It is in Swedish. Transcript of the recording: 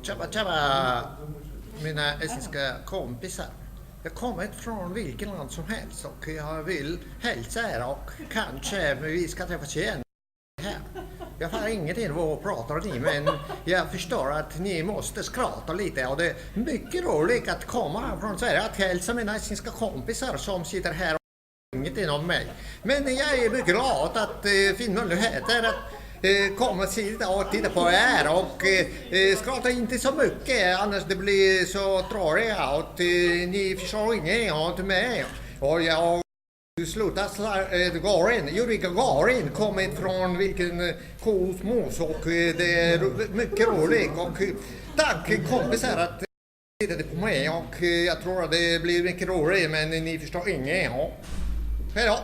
Tjabba tjabba, mina estniska kompisar. Jag kommer från vilket land som helst och jag vill hälsa er och kanske vi ska träffas igen här. Jag har ingenting vad pratar ni, men jag förstår att ni måste skratta lite och det är mycket roligt att komma från Sverige att hälsa mina estniska kompisar som sitter här och ingenting om mig. Men jag är mycket glad att finna möjligheter att komma och titta på er och skratta inte så mycket annars det blir så tråkiga och ni förstår ingenting åt mig. Och jag slutar Gagarin, Yuri Gagarin kommit från vilken kosmos och det är mycket roligt och tack kompisar att tittade på mig och jag tror att det blir mycket roligt men ni förstår ingenting. Hej då!